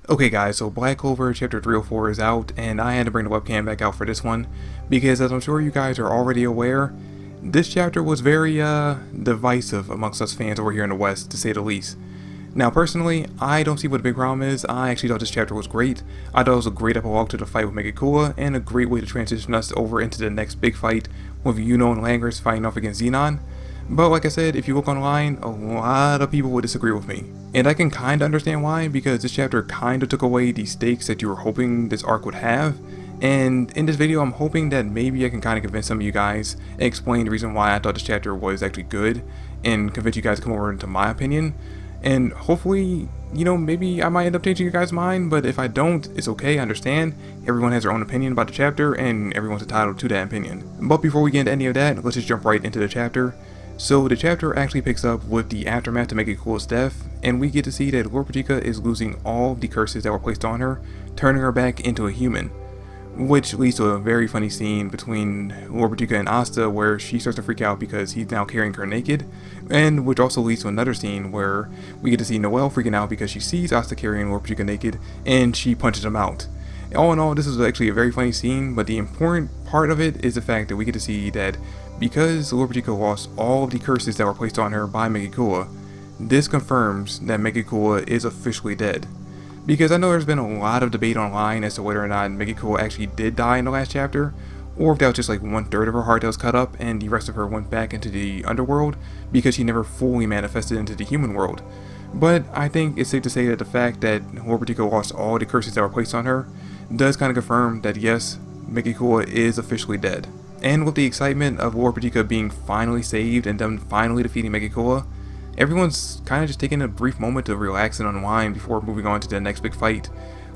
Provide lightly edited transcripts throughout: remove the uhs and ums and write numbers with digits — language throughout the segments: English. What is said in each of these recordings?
Okay guys, so Black Clover chapter 304 is out, and I had to bring the webcam back out for this one, because as I'm sure you guys are already aware, this chapter was very, divisive amongst us fans over here in the West, to say the least. Now personally, I don't see what the big problem is. I actually thought this chapter was great. I thought it was a great epilogue to the fight with Megakula, and a great way to transition us over into the next big fight with Yuno and Langers fighting off against Xenon. But like I said, if you look online, a lot of people would disagree with me. And I can kinda understand why, because this chapter kinda took away the stakes that you were hoping this arc would have. And in this video, I'm hoping that maybe I can kinda convince some of you guys and explain the reason why I thought this chapter was actually good, and convince you guys to come over into my opinion. And hopefully, maybe I might end up changing your guys' mind, but if I don't, it's okay, I understand. Everyone has their own opinion about the chapter, and everyone's entitled to that opinion. But before we get into any of that, let's just jump right into the chapter. So the chapter actually picks up with the aftermath to Megakula's death, and we get to see that Lord Patika is losing all of the curses that were placed on her, turning her back into a human. Which leads to a very funny scene between Lord Patika and Asta, where she starts to freak out because he's now carrying her naked, and which also leads to another scene where we get to see Noelle freaking out because she sees Asta carrying Lord Patika naked, and she punches him out. All in all, this is actually a very funny scene, but the important part of it is the fact that we get to see that because Lord Patika lost all of the curses that were placed on her by Megakula, this confirms that Megakula is officially dead. Because I know there's been a lot of debate online as to whether or not Megakula actually did die in the last chapter, or if that was just like 1/3 of her heart that was cut up and the rest of her went back into the underworld because she never fully manifested into the human world. But I think it's safe to say that the fact that Lord Patika lost all the curses that were placed on her does kind of confirm that yes, Megakula is officially dead. And with the excitement of Lord Patika being finally saved and them finally defeating Megakula, everyone's kind of just taking a brief moment to relax and unwind before moving on to the next big fight,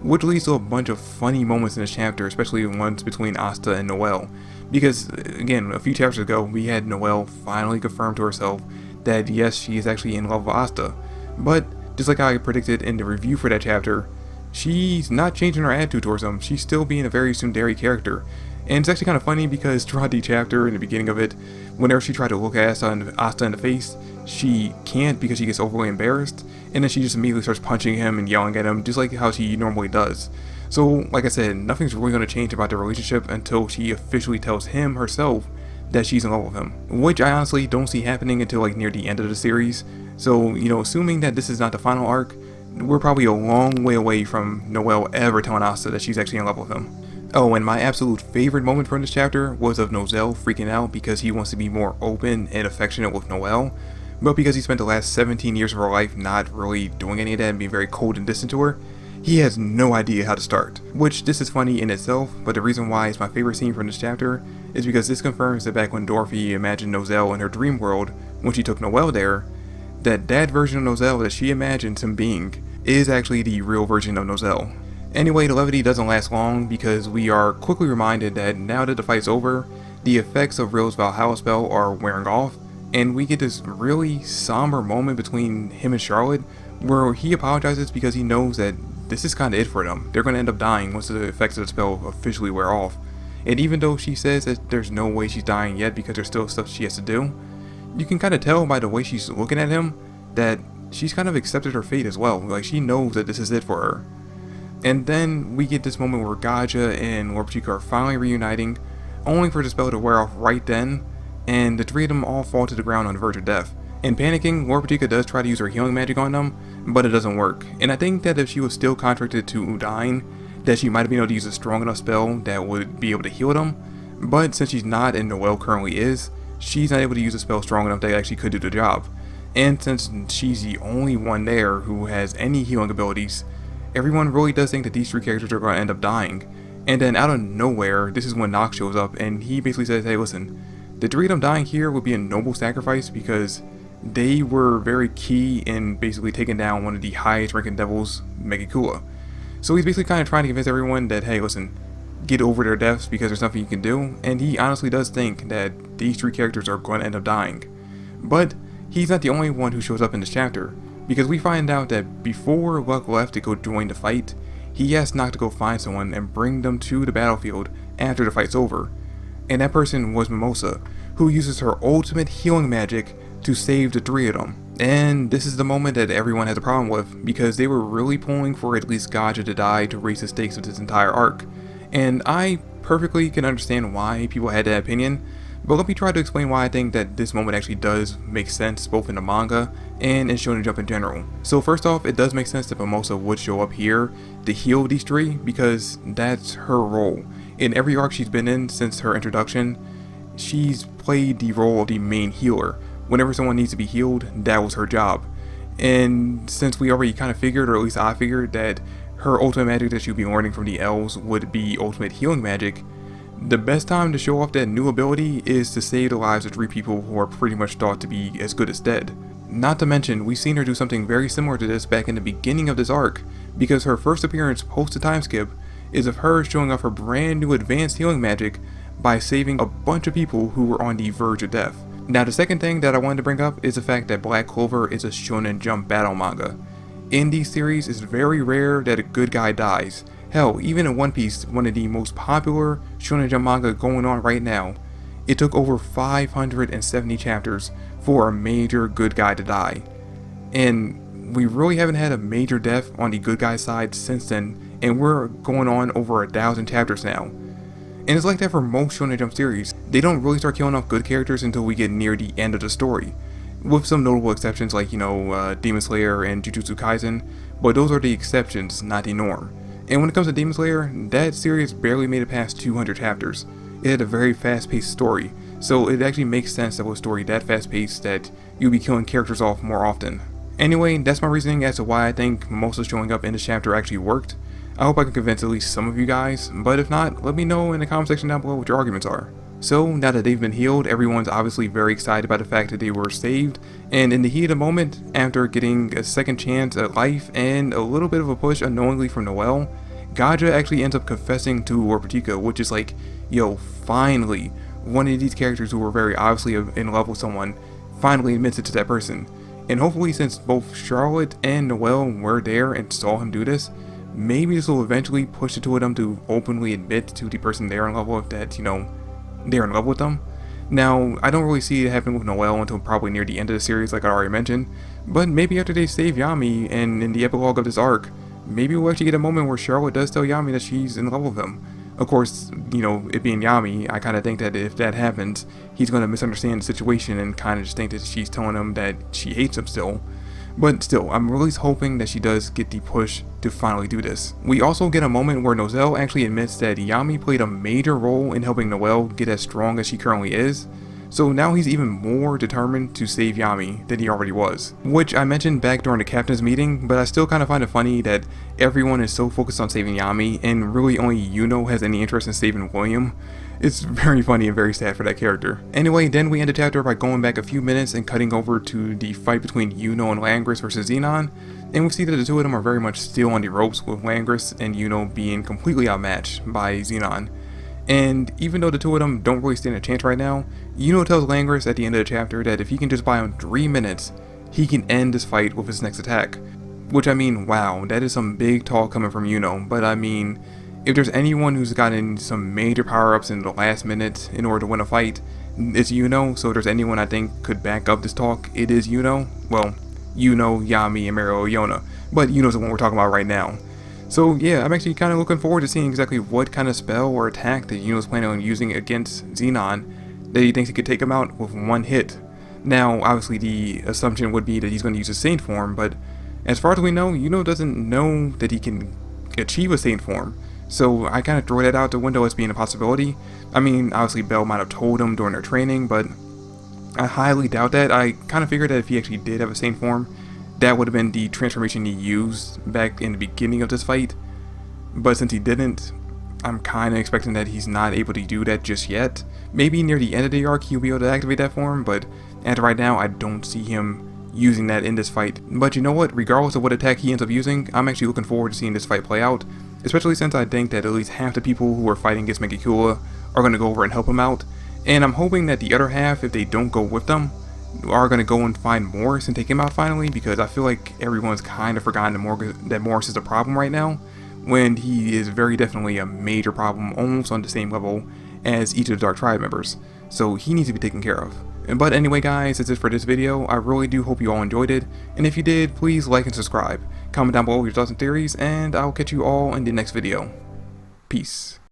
which leads to a bunch of funny moments in this chapter, especially the ones between Asta and Noelle. Because, again, a few chapters ago, we had Noelle finally confirm to herself that yes, she is actually in love with Asta. But, just like I predicted in the review for that chapter, she's not changing her attitude towards him. She's still being a very tsundere character. And it's actually kind of funny because throughout the chapter, in the beginning of it, whenever she tried to look at Asta in the face, she can't because she gets overly embarrassed, and then she just immediately starts punching him and yelling at him, just like how she normally does. So, like I said, nothing's really going to change about their relationship until she officially tells him herself that she's in love with him. Which I honestly don't see happening until like near the end of the series. So, assuming that this is not the final arc, we're probably a long way away from Noelle ever telling Asta that she's actually in love with him. Oh, and my absolute favorite moment from this chapter was of Nozel freaking out because he wants to be more open and affectionate with Noelle, but because he spent the last 17 years of her life not really doing any of that and being very cold and distant to her, he has no idea how to start. Which, this is funny in itself, but the reason why it's my favorite scene from this chapter is because this confirms that back when Dorothy imagined Nozel in her dream world, when she took Noelle there, that version of Nozel that she imagined him being is actually the real version of Nozel. Anyway, the levity doesn't last long because we are quickly reminded that now that the fight's over, the effects of Real's Valhalla spell are wearing off, and we get this really somber moment between him and Charlotte where he apologizes because he knows that this is kind of it for them. They're going to end up dying once the effects of the spell officially wear off. And even though she says that there's no way she's dying yet because there's still stuff she has to do, you can kind of tell by the way she's looking at him that she's kind of accepted her fate as well. Like, she knows that this is it for her. And then we get this moment where Gaja and Lord Patika are finally reuniting, only for the spell to wear off right then, and the three of them all fall to the ground on the verge of death. In panicking, Lord Patika does try to use her healing magic on them, but it doesn't work. And I think that if she was still contracted to Udine, that she might have been able to use a strong enough spell that would be able to heal them, but since she's not and Noelle currently is, she's not able to use a spell strong enough that actually could do the job. And since she's the only one there who has any healing abilities, everyone really does think that these three characters are going to end up dying. And then out of nowhere, this is when Nox shows up and he basically says, hey listen, the three of them dying here would be a noble sacrifice because they were very key in basically taking down one of the highest ranking devils, Megakula. So he's basically kind of trying to convince everyone that, hey listen, get over their deaths because there's nothing you can do, and he honestly does think that these three characters are going to end up dying. But he's not the only one who shows up in this chapter, because we find out that before Luck left to go join the fight, he asked Nox to go find someone and bring them to the battlefield after the fight's over. And that person was Mimosa, who uses her ultimate healing magic to save the three of them. And this is the moment that everyone has a problem with, because they were really pulling for at least Gaja to die to raise the stakes of this entire arc. And I perfectly can understand why people had that opinion, but let me try to explain why I think that this moment actually does make sense both in the manga and in Shonen Jump in general. So first off, it does make sense that Mimosa would show up here to heal these three, because that's her role. In every arc she's been in since her introduction, she's played the role of the main healer. Whenever someone needs to be healed, that was her job. And since we already kind of figured, or at least I figured, that her ultimate magic that she'd be learning from the elves would be ultimate healing magic, the best time to show off that new ability is to save the lives of 3 people who are pretty much thought to be as good as dead. Not to mention, we've seen her do something very similar to this back in the beginning of this arc, because her first appearance post the time skip is of her showing off her brand new advanced healing magic by saving a bunch of people who were on the verge of death. Now, the second thing that I wanted to bring up is the fact that Black Clover is a Shonen Jump battle manga. In these series, it's very rare that a good guy dies. Hell, even in One Piece, one of the most popular Shonen Jump manga going on right now, it took over 570 chapters for a major good guy to die. And we really haven't had a major death on the good guy side since then, and we're going on over 1,000 chapters now. And it's like that for most Shonen Jump series. They don't really start killing off good characters until we get near the end of the story. With some notable exceptions like, Demon Slayer and Jujutsu Kaisen, but those are the exceptions, not the norm. And when it comes to Demon Slayer, that series barely made it past 200 chapters. It had a very fast-paced story, so it actually makes sense that with a story that fast-paced that you'll be killing characters off more often. Anyway, that's my reasoning as to why I think Mimosa showing up in this chapter actually worked. I hope I can convince at least some of you guys, but if not, let me know in the comment section down below what your arguments are. So, now that they've been healed, everyone's obviously very excited about the fact that they were saved, and in the heat of the moment, after getting a second chance at life and a little bit of a push unknowingly from Noelle, Gaja actually ends up confessing to Warpatika, which is like, yo, finally, one of these characters who were very obviously in love with someone finally admits it to that person. And hopefully, since both Charlotte and Noelle were there and saw him do this, maybe this will eventually push the two of them to openly admit to the person they're in love with that, they're in love with them. Now, I don't really see it happen with Noelle until probably near the end of the series, like I already mentioned, but maybe after they save Yami and in the epilogue of this arc, maybe we'll actually get a moment where Charlotte does tell Yami that she's in love with him. Of course, it being Yami, I kind of think that if that happens, he's going to misunderstand the situation and kind of just think that she's telling him that she hates him still. But still, I'm really hoping that she does get the push to finally do this. We also get a moment where Noelle actually admits that Yami played a major role in helping Noelle get as strong as she currently is. So now he's even more determined to save Yami than he already was. Which I mentioned back during the captain's meeting, but I still kind of find it funny that everyone is so focused on saving Yami and really only Yuno has any interest in saving William. It's very funny and very sad for that character. Anyway, then we end the chapter by going back a few minutes and cutting over to the fight between Yuno and Langris versus Zenon. And we see that the two of them are very much still on the ropes, with Langris and Yuno being completely outmatched by Zenon. And even though the two of them don't really stand a chance right now, Yuno tells Langris at the end of the chapter that if he can just buy him 3 minutes, he can end this fight with his next attack. Which, I mean, wow, that is some big talk coming from Yuno, but I mean, if there's anyone who's gotten some major power-ups in the last minute in order to win a fight, it's Yuno. So if there's anyone I think could back up this talk, it is Yuno. Well, Yuno, Yami, and Meru Oyona, but Yuno's the one we're talking about right now. So yeah, I'm actually kind of looking forward to seeing exactly what kind of spell or attack that Yuno's planning on using against Zenon that he thinks he could take him out with one hit. Now, obviously the assumption would be that he's going to use a Saint form, but as far as we know, Yuno doesn't know that he can achieve a Saint form. So I kind of throw that out the window as being a possibility. I mean, obviously Bell might have told him during their training, but I highly doubt that. I kind of figured that if he actually did have a Saint form, that would have been the transformation he used back in the beginning of this fight. But since he didn't, I'm kind of expecting that he's not able to do that just yet. Maybe near the end of the arc he'll be able to activate that form, but as of right now, I don't see him using that in this fight. But you know what? Regardless of what attack he ends up using, I'm actually looking forward to seeing this fight play out. Especially since I think that at least half the people who are fighting against Megakula are going to go over and help him out. And I'm hoping that the other half, if they don't go with them, are going to go and find Morris and take him out finally, because I feel like everyone's kind of forgotten that Morris is a problem right now, when he is very definitely a major problem, almost on the same level as each of the Dark Tribe members. So he needs to be taken care of. But anyway guys, that's it for this video. I really do hope you all enjoyed it, and if you did, please like and subscribe. Comment down below your thoughts and theories, and I'll catch you all in the next video. Peace.